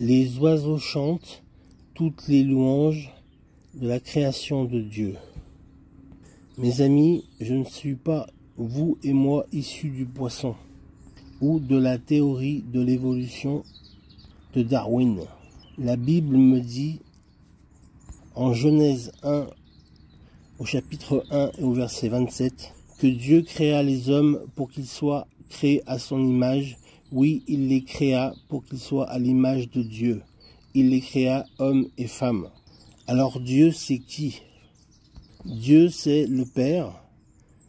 Les oiseaux chantent toutes les louanges de la création de Dieu. Mes amis, je ne suis pas, vous et moi, issus du poisson ou de la théorie de l'évolution de Darwin. La Bible me dit en Genèse 1, au chapitre 1 et au verset 27, que Dieu créa les hommes pour qu'ils soient créés à son image. Oui, il les créa pour qu'ils soient à l'image de Dieu. Il les créa hommes et femmes. Alors Dieu, c'est qui? Dieu, c'est le Père,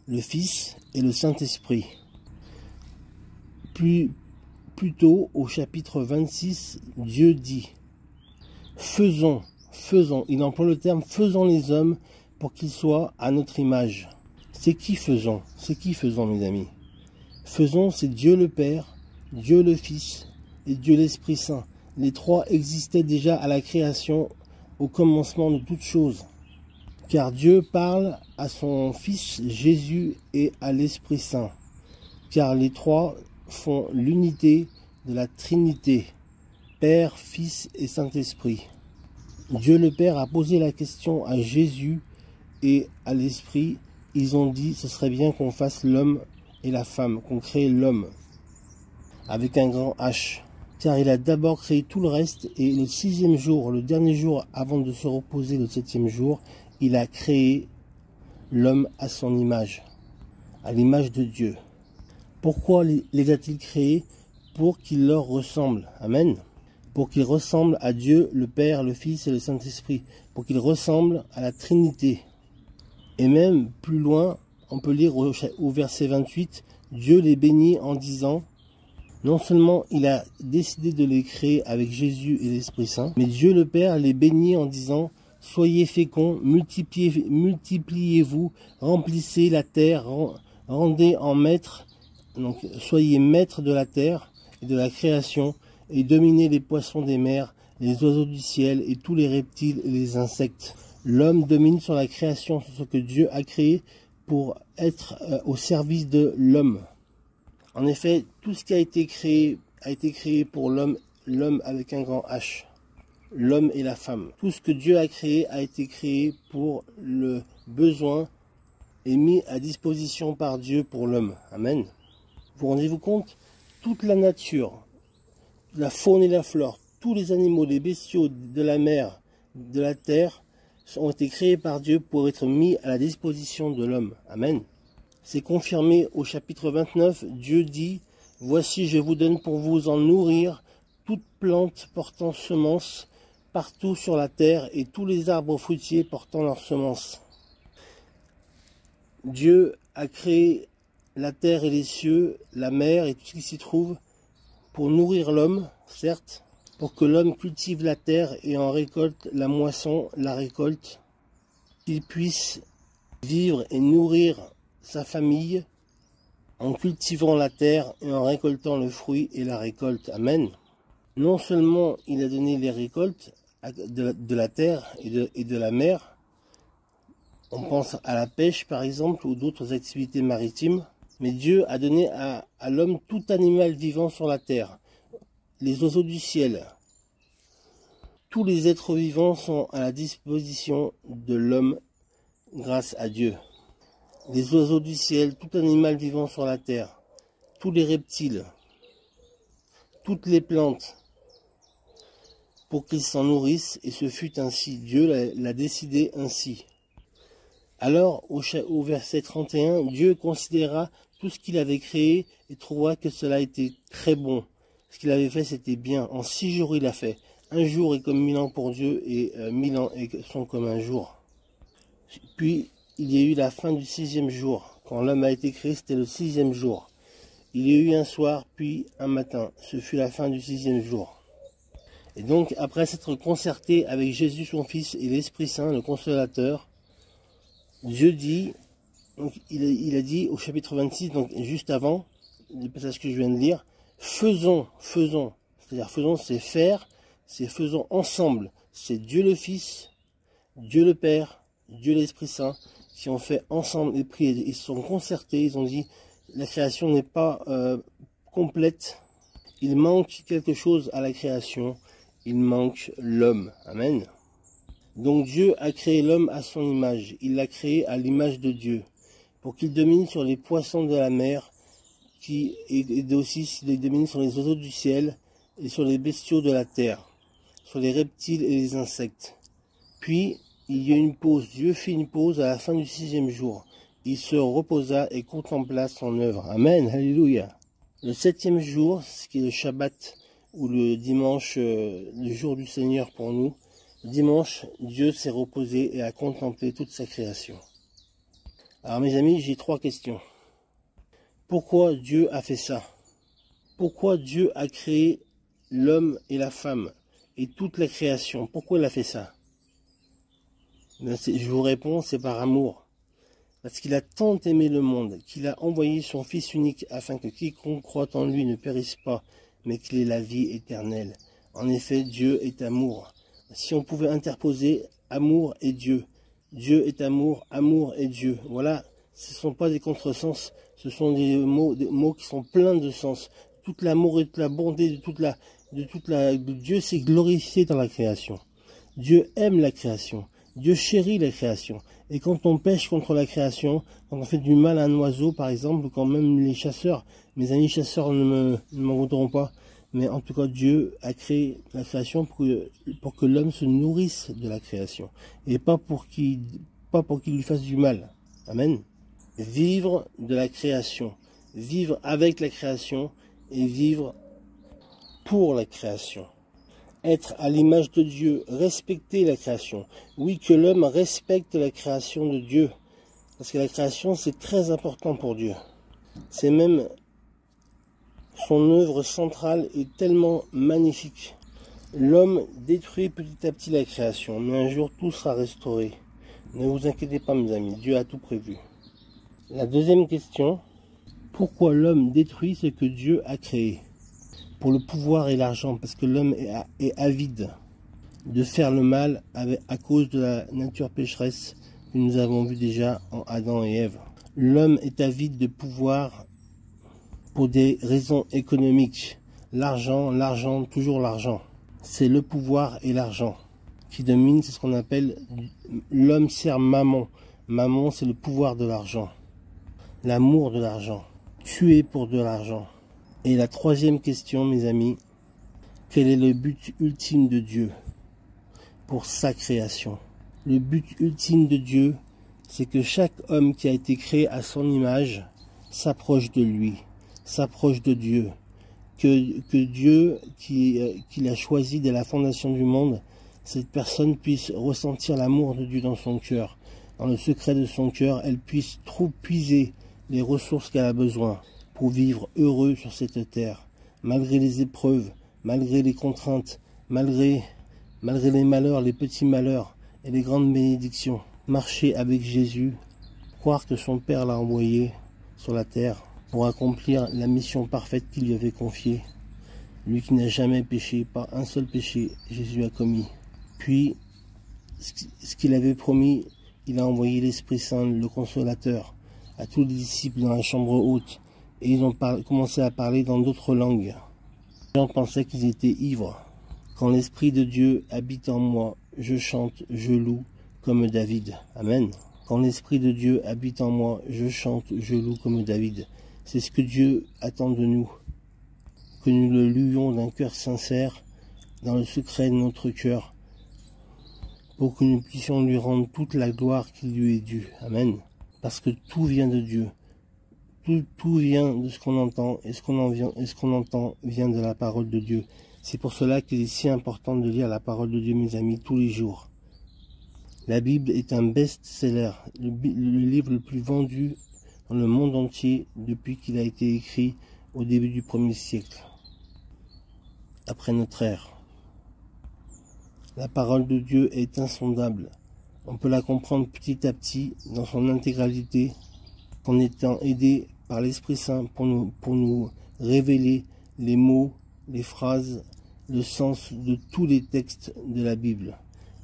le Fils et le Saint-Esprit. Plus tôt, au chapitre 26, Dieu dit « Faisons », il emploie le terme « faisons les hommes pour qu'ils soient à notre image ». C'est qui faisons? C'est qui faisons, mes amis? Faisons, c'est Dieu le Père, Dieu le Fils et Dieu l'Esprit Saint. Les trois existaient déjà à la création, au commencement de toutes choses. Car Dieu parle à son Fils Jésus et à l'Esprit Saint. Car les trois font l'unité de la Trinité, Père, Fils et Saint-Esprit. Dieu le Père a posé la question à Jésus et à l'Esprit. Ils ont dit, ce serait bien qu'on fasse l'homme et la femme, qu'on crée l'homme, avec un grand H. Car il a d'abord créé tout le reste, et le sixième jour, le dernier jour avant de se reposer le septième jour, il a créé l'homme à son image, à l'image de Dieu. Pourquoi les a-t-il créés? Pour qu'ils leur ressemblent. Amen. Pour qu'ils ressemblent à Dieu, le Père, le Fils et le Saint-Esprit. Pour qu'ils ressemblent à la Trinité. Et même plus loin, on peut lire au verset 28, Dieu les bénit en disant, non seulement il a décidé de les créer avec Jésus et l'Esprit Saint, mais Dieu le Père les bénit en disant, soyez féconds, multipliez-vous, remplissez la terre, rendez en maître, donc soyez maîtres de la terre et de la création, et dominez les poissons des mers, les oiseaux du ciel et tous les reptiles et les insectes. L'homme domine sur la création, sur ce que Dieu a créé pour être au service de l'homme. En effet, tout ce qui a été créé pour l'homme, l'homme avec un grand H, l'homme et la femme. Tout ce que Dieu a été créé pour le besoin et mis à disposition par Dieu pour l'homme. Amen. Vous rendez-vous compte? Toute la nature, la faune et la flore, tous les animaux, les bestiaux de la mer, de la terre, ont été créés par Dieu pour être mis à la disposition de l'homme. Amen. C'est confirmé au chapitre 29. Dieu dit, « Voici, je vous donne pour vous en nourrir toute plante portant semence partout sur la terre et tous les arbres fruitiers portant leurs semences. » Dieu a créé la terre et les cieux, la mer et tout ce qui s'y trouve pour nourrir l'homme, certes, pour que l'homme cultive la terre et en récolte la moisson, la récolte, qu'il puisse vivre et nourrir sa famille en cultivant la terre et en récoltant le fruit et la récolte. Amen. Non seulement il a donné les récoltes de la terre et de la mer, on pense à la pêche par exemple ou d'autres activités maritimes, mais Dieu a donné à l'homme tout animal vivant sur la terre. Les oiseaux du ciel, tous les êtres vivants sont à la disposition de l'homme grâce à Dieu. Les oiseaux du ciel, tout animal vivant sur la terre, tous les reptiles, toutes les plantes, pour qu'ils s'en nourrissent, et ce fut ainsi. Dieu l'a décidé ainsi. Alors, au verset 31, Dieu considéra tout ce qu'il avait créé et trouva que cela était très bon. Ce qu'il avait fait, c'était bien. En 6 jours, il a fait. Un jour est comme 1000 ans pour Dieu et 1000 ans sont comme un jour. Puis, il y a eu la fin du 6e jour. Quand l'homme a été créé, c'était le 6e jour. Il y a eu un soir, puis un matin. Ce fut la fin du 6e jour. Et donc, après s'être concerté avec Jésus, son Fils, et l'Esprit Saint, le Consolateur, Dieu dit, donc il a dit au chapitre 26, donc juste avant, le passage que je viens de lire, faisons. C'est-à-dire faisons, c'est faire, c'est faisons ensemble. C'est Dieu le Fils, Dieu le Père, Dieu l'Esprit Saint, qui ont fait ensemble les prières. Ils se sont concertés, ils ont dit, la création n'est pas complète, il manque quelque chose à la création. il manque l'homme. Amen. Donc Dieu a créé l'homme à son image. Il l'a créé à l'image de Dieu, pour qu'il domine sur les poissons de la mer, et aussi il domine sur les oiseaux du ciel, et sur les bestiaux de la terre, sur les reptiles et les insectes. Puis, il y a une pause. Dieu fit une pause à la fin du 6e jour. Il se reposa et contempla son œuvre. Amen. Alléluia. Le 7e jour, ce qui est le Shabbat, ou le dimanche, le jour du Seigneur pour nous, dimanche, Dieu s'est reposé et a contemplé toute sa création. Alors mes amis, j'ai 3 questions. Pourquoi Dieu a fait ça? Pourquoi Dieu a créé l'homme et la femme et toute la création? Pourquoi il a fait ça? Je vous réponds, c'est par amour. Parce qu'il a tant aimé le monde, qu'il a envoyé son Fils unique, afin que quiconque croit en lui ne périsse pas, mais qu'il ait la vie éternelle. En effet, Dieu est amour. Si on pouvait interposer amour et Dieu. Dieu est amour, amour et Dieu. Voilà, ce ne sont pas des contresens, ce sont des mots qui sont pleins de sens. Tout l'amour et toute la bonté de Dieu s'est glorifié dans la création. Dieu aime la création. Dieu chérit la création. Et quand on pêche contre la création, quand on fait du mal à un oiseau, par exemple, ou quand même les chasseurs, mes amis chasseurs ne m'en voudront pas, mais en tout cas, Dieu a créé la création pour que l'homme se nourrisse de la création. Et pas pour qu'il lui fasse du mal. Amen. Vivre de la création. Vivre avec la création et vivre pour la création. Être à l'image de Dieu, respecter la création. Oui, que l'homme respecte la création de Dieu. Parce que la création, c'est très important pour Dieu. C'est même son œuvre centrale est tellement magnifique. L'homme détruit petit à petit la création, mais un jour tout sera restauré. Ne vous inquiétez pas mes amis, Dieu a tout prévu. La deuxième question, pourquoi l'homme détruit ce que Dieu a créé? Pour le pouvoir et l'argent, parce que l'homme est avide de faire le mal à cause de la nature pécheresse que nous avons vu déjà en Adam et Ève. L'homme est avide de pouvoir pour des raisons économiques. L'argent, l'argent, toujours l'argent. C'est le pouvoir et l'argent qui dominent, c'est ce qu'on appelle l'homme sert mammon. Mammon, c'est le pouvoir de l'argent, l'amour de l'argent, tuer pour de l'argent. Et la troisième question, mes amis, quel est le but ultime de Dieu pour sa création? Le but ultime de Dieu, c'est que chaque homme qui a été créé à son image s'approche de lui, s'approche de Dieu. Que Dieu, qu'il a choisi dès la fondation du monde, cette personne puisse ressentir l'amour de Dieu dans son cœur. Dans le secret de son cœur, elle puisse puiser les ressources qu'elle a besoin pour vivre heureux sur cette terre, malgré les épreuves, malgré les contraintes, malgré les malheurs, les petits malheurs et les grandes bénédictions. Marcher avec Jésus, croire que son Père l'a envoyé sur la terre pour accomplir la mission parfaite qu'il lui avait confiée. Lui qui n'a jamais péché, pas un seul péché, Jésus a commis. Puis, ce qu'il avait promis, il a envoyé l'Esprit Saint, le Consolateur, à tous les disciples dans la chambre haute. Et ils ont commencé à parler dans d'autres langues. Les gens pensaient qu'ils étaient ivres. Quand l'Esprit de Dieu habite en moi, je chante, je loue, comme David. Amen. Quand l'Esprit de Dieu habite en moi, je chante, je loue comme David. C'est ce que Dieu attend de nous. Que nous le louions d'un cœur sincère, dans le secret de notre cœur, pour que nous puissions lui rendre toute la gloire qui lui est due. Amen. Parce que tout vient de Dieu. Tout vient de ce qu'on entend, et ce qu'on entend vient de la parole de Dieu. C'est pour cela qu'il est si important de lire la parole de Dieu, mes amis, tous les jours. La Bible est un best-seller, le livre le plus vendu dans le monde entier depuis qu'il a été écrit au début du 1er siècle, après notre ère. La parole de Dieu est insondable. On peut la comprendre petit à petit dans son intégralité, en étant aidé par l'Esprit Saint pour nous révéler les mots, les phrases, le sens de tous les textes de la Bible.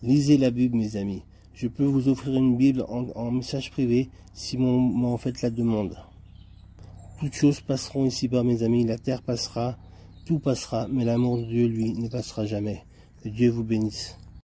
Lisez la Bible, mes amis. Je peux vous offrir une Bible en message privé si vous m'en faites la demande. Toutes choses passeront ici-bas, mes amis. La terre passera, tout passera, mais l'amour de Dieu, lui, ne passera jamais. Dieu vous bénisse.